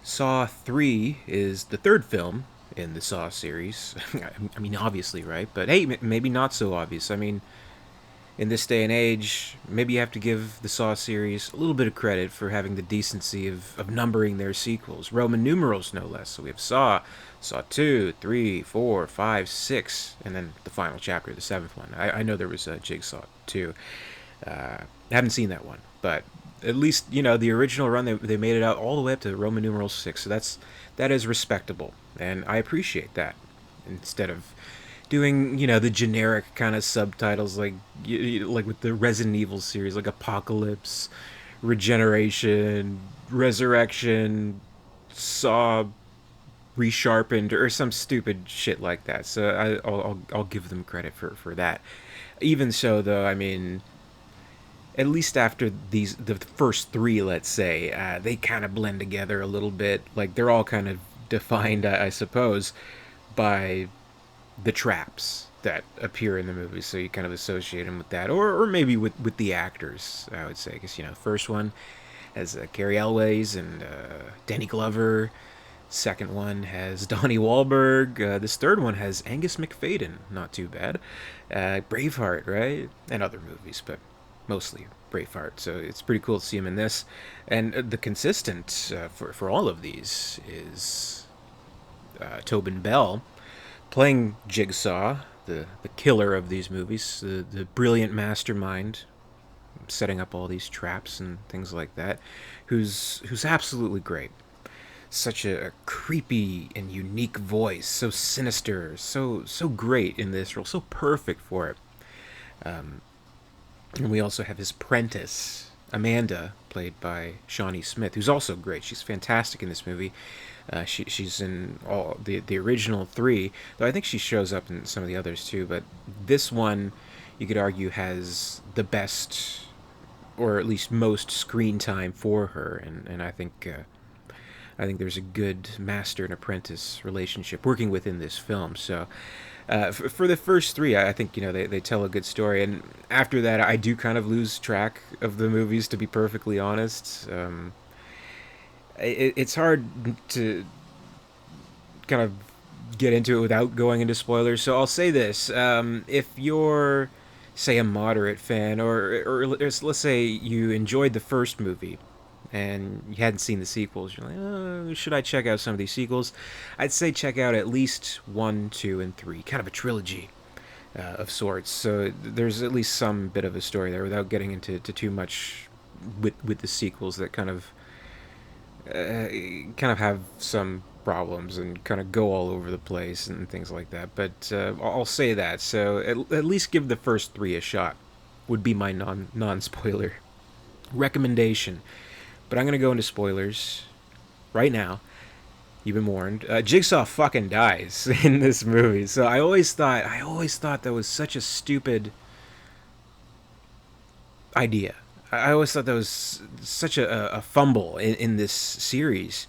Saw 3 is the third film in the Saw series. I mean, obviously, right? But hey, maybe not so obvious. I mean, in this day and age, maybe you have to give the Saw series a little bit of credit for having the decency of numbering their sequels. Roman numerals, no less. So we have Saw 2, 3, 4, 5, 6, and then the final chapter, the seventh one. I know there was a Jigsaw 2. I haven't seen that one, but at least the original run they made it out all the way up to Roman numeral 6. So that is respectable, and I appreciate that. Instead of doing the generic kind of subtitles like with the Resident Evil series, like Apocalypse, Regeneration, Resurrection, Saw resharpened, or some stupid shit like that. So I'll give them credit for that. Even so, though, I mean, at least after the first three, let's say, they kind of blend together a little bit. Like they're all kind of defined, I suppose, by the traps that appear in the movie, so you kind of associate them with that, or maybe with the actors. I would say, because the first one has Cary Elwes and Danny Glover. Second one has Donnie Wahlberg. This third one has Angus McFadden. Not too bad. Braveheart, right, and other movies, but mostly Braveheart. So it's pretty cool to see him in this. And the consistent for all of these is Tobin Bell playing Jigsaw, the killer of these movies, the brilliant mastermind setting up all these traps and things like that, who's absolutely great. Such a creepy and unique voice, so sinister, so great in this role, so perfect for it. And we also have his apprentice, Amanda, played by Shawnee Smith, who's also great. She's fantastic in this movie. She's in all the original three, though I think she shows up in some of the others too. But this one, you could argue, has the best, or at least most, screen time for her, and I think there's a good master and apprentice relationship working within this film. So for the first three, I think they tell a good story, and after that, I do kind of lose track of the movies, to be perfectly honest. It's hard to kind of get into it without going into spoilers. So I'll say this: if you're, say, a moderate fan, or let's say you enjoyed the first movie and you hadn't seen the sequels, you're like, oh, should I check out some of these sequels? I'd say check out at least 1, 2, and 3, kind of a trilogy of sorts. So there's at least some bit of a story there without getting into too much with the sequels that kind of have some problems and kind of go all over the place and things like that. But I'll say that. So at least give the first three a shot. Would be my non spoiler recommendation. But I'm gonna go into spoilers right now. You've been warned. Jigsaw fucking dies in this movie. So I always thought that was such a stupid idea. I always thought that was such a fumble in this series.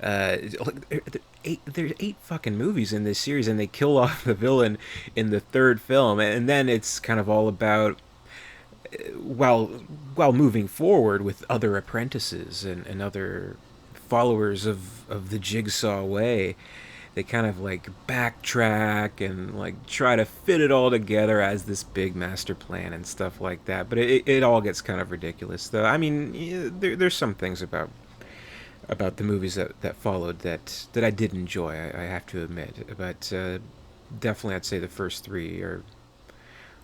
There's eight fucking movies in this series, and they kill off the villain in the third film, and then it's kind of all about while while moving forward with other apprentices and other followers of the Jigsaw way. They kind of like backtrack and like try to fit it all together as this big master plan and stuff like that. But it all gets kind of ridiculous, though. I mean, yeah, there's some things about the movies that followed that I did enjoy. I have to admit, but definitely I'd say the first three are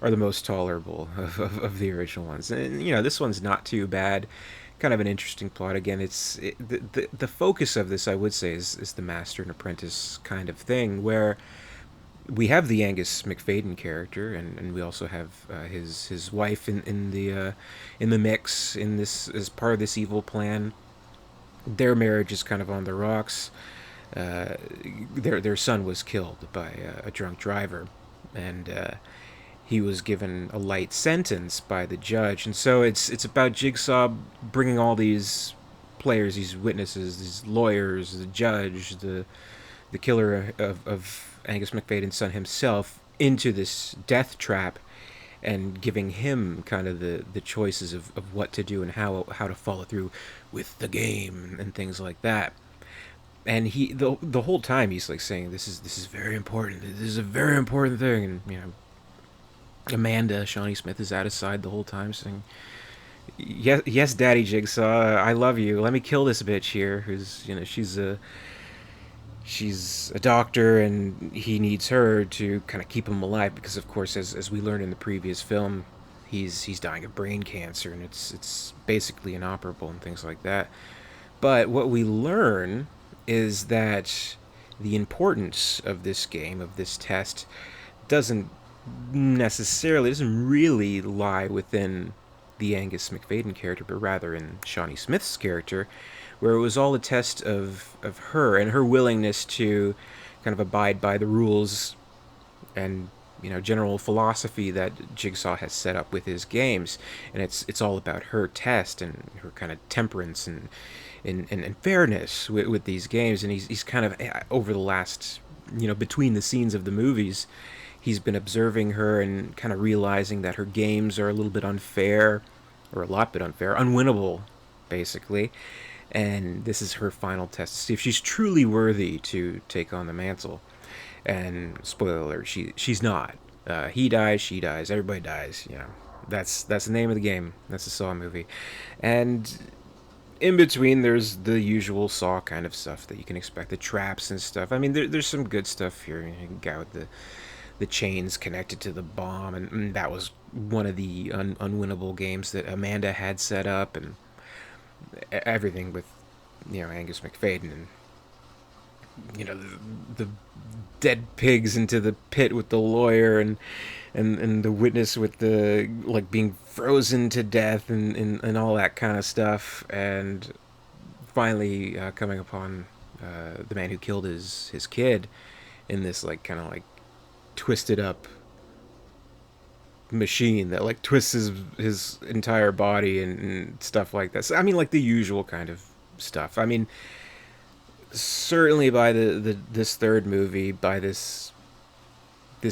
the most tolerable of the original ones. And this one's not too bad. Kind of an interesting plot. Again, the focus of this, I would say, is the master and apprentice kind of thing, where we have the Angus McFadden character, and we also have his wife in the mix in this as part of this evil plan. Their marriage is kind of on the rocks. Their son was killed by a drunk driver, and he was given a light sentence by the judge. And so it's about Jigsaw bringing all these players, these witnesses, these lawyers, the judge, the killer of Angus McFadden's son himself, into this death trap, and giving him kind of the choices of what to do and how to follow through with the game and things like that. and the whole time he's like saying this is very important. This is a very important thing, and Amanda Shawnee Smith is at his side the whole time saying, "Yes, yes, Daddy Jigsaw, I love you. Let me kill this bitch here, who's she's a doctor, and he needs her to kind of keep him alive because, of course, as we learned in the previous film, he's dying of brain cancer, and it's basically inoperable and things like that. But what we learn is that the importance of this game, of this test, doesn't doesn't really lie within the Angus McFadden character, but rather in Shawnee Smith's character, where it was all a test of her and her willingness to kind of abide by the rules and general philosophy that Jigsaw has set up with his games, and it's all about her test and her kind of temperance and fairness with these games, and he's kind of over the last between the scenes of the movies, he's been observing her and kind of realizing that her games are a little bit unfair, or a lot bit unfair, unwinnable, basically. And this is her final test to see if she's truly worthy to take on the mantle. And spoiler alert, she's not. He dies, she dies, everybody dies. That's the name of the game. That's the Saw movie, and in between there's the usual Saw kind of stuff that you can expect, the traps and stuff. I mean, there's some good stuff here. You got with the chains connected to the bomb, and that was one of the unwinnable games that Amanda had set up, and everything with Angus McFadden, and the dead pigs into the pit with the lawyer, and the witness with the like being frozen to death, and all that kind of stuff, and finally coming upon the man who killed his kid in this like kind of like twisted up machine that like twists his entire body and stuff like that. So, I mean, like the usual kind of stuff. I mean, certainly by the this third movie, by this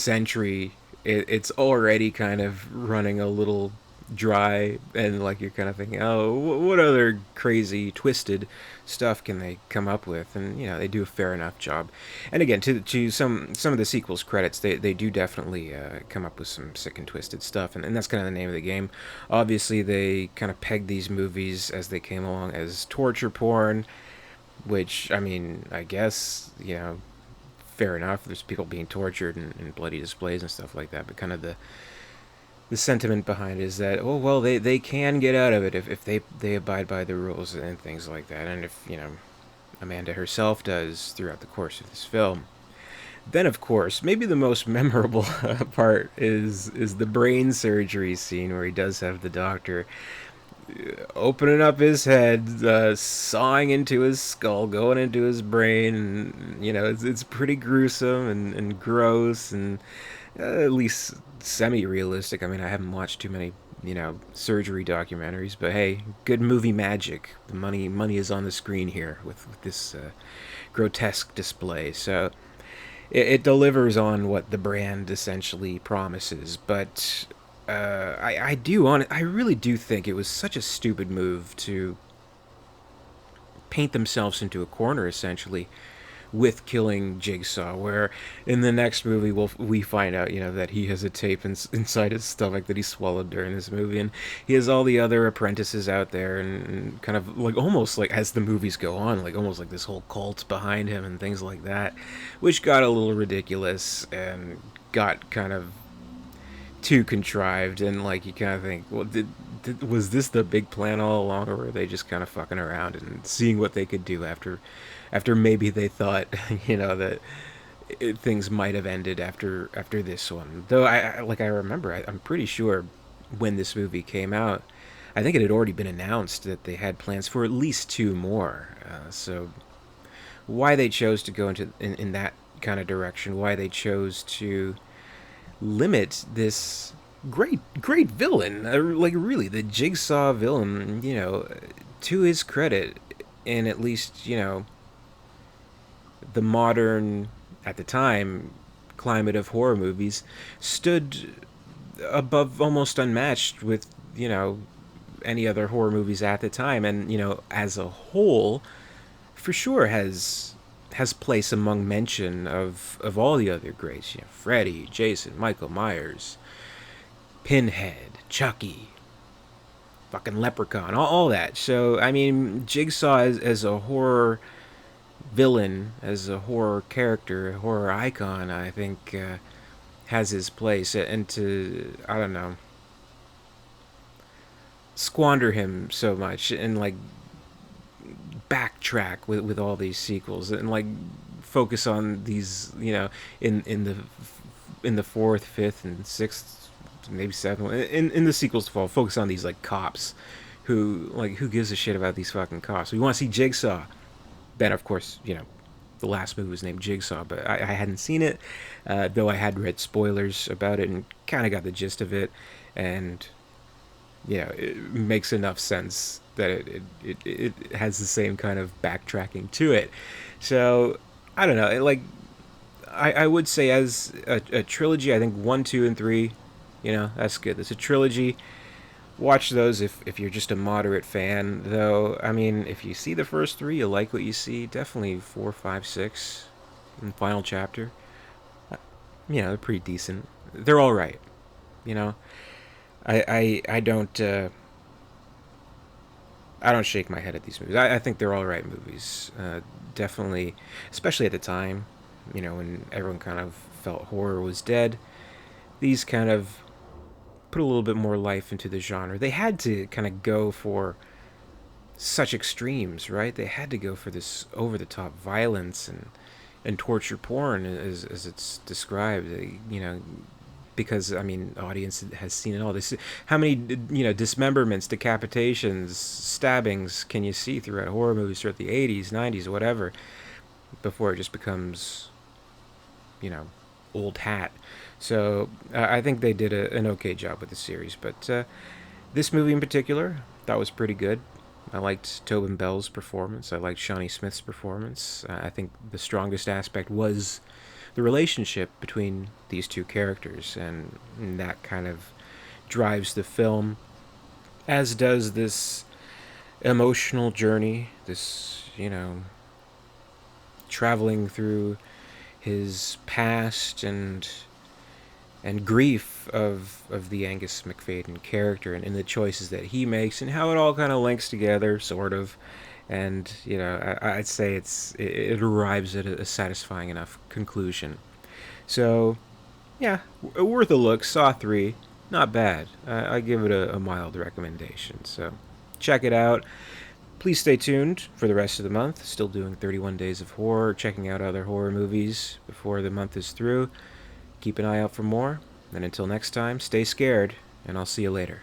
entry, it's already kind of running a little dry, and like you're kind of thinking, oh, what other crazy twisted stuff can they come up with? And they do a fair enough job. And again, to some of the sequels credits, they do definitely come up with some sick and twisted stuff, and that's kind of the name of the game. Obviously they kind of pegged these movies as they came along as torture porn, which, I mean, I guess fair enough. There's people being tortured and bloody displays and stuff like that, but kind of the sentiment behind it is that, oh well, they can get out of it if they abide by the rules and things like that, and if Amanda herself does throughout the course of this film. Then, of course, maybe the most memorable part is the brain surgery scene where he does have the doctor opening up his head, sawing into his skull, going into his brain, and it's pretty gruesome and gross, and at least semi-realistic. I mean, I haven't watched too many surgery documentaries, but hey, good movie magic. The money is on the screen here with this grotesque display. So it delivers on what the brand essentially promises, but I really do think it was such a stupid move to paint themselves into a corner, essentially, with killing Jigsaw. Where in the next movie we find out that he has a tape inside his stomach that he swallowed during this movie, and he has all the other apprentices out there, and kind of like almost like as the movies go on, like almost like this whole cult behind him and things like that, which got a little ridiculous and got kind of too contrived, and like you kind of think, well, was this the big plan all along, or were they just kind of fucking around and seeing what they could do after maybe they thought that things might have ended after this one? Though I remember, I'm pretty sure when this movie came out, I think it had already been announced that they had plans for at least two more. So why they chose to go in that kind of direction, why they chose to limit this great villain, like really the Jigsaw villain, to his credit, in at least the modern, at the time, climate of horror movies, stood above, almost unmatched with any other horror movies at the time, and as a whole, for sure has has place among mention of all the other greats. Freddy, Jason, Michael Myers, Pinhead, Chucky, fucking Leprechaun, all that. So I mean, Jigsaw as a horror villain, as a horror character, a horror icon, I think has his place. And to, I don't know, squander him so much and like backtrack with all these sequels and like focus on these, in the fourth, fifth, and sixth, maybe seventh, in the sequels to fall, focus on these like cops who gives a shit about these fucking cops. We want to see Jigsaw. Then of course, the last movie was named Jigsaw, but I hadn't seen it, though I had read spoilers about it and kind of got the gist of it, and it makes enough sense that it has the same kind of backtracking to it. So I don't know. I would say as a trilogy, I think 1, 2, and 3, that's good. That's a trilogy. Watch those if you're just a moderate fan, though. I mean, if you see the first three, you like what you see. Definitely 4, 5, 6, and Final Chapter. They're pretty decent. They're all right. You know, I don't shake my head at these movies. I think they're all right movies. Definitely, especially at the time, when everyone kind of felt horror was dead. These kind of put a little bit more life into the genre. They had to kind of go for such extremes, right? They had to go for this over-the-top violence and torture porn, as it's described. Because I mean, audience has seen it all. This, how many dismemberments, decapitations, stabbings can you see throughout horror movies throughout the 80s, 90s, whatever, before it just becomes, old hat. So I think they did an okay job with the series, but this movie in particular, that was pretty good. I liked Tobin Bell's performance. I liked Shawnee Smith's performance. I think the strongest aspect was the relationship between these two characters, and that kind of drives the film, as does this emotional journey, this, traveling through his past and grief of the Angus Macfadyen character, and the choices that he makes and how it all kind of links together, sort of. And I'd say it arrives at a satisfying enough conclusion. So yeah, worth a look. Saw 3, not bad. I give it a mild recommendation. So check it out. Please stay tuned for the rest of the month. Still doing 31 Days of Horror, checking out other horror movies before the month is through. Keep an eye out for more. And until next time, stay scared, and I'll see you later.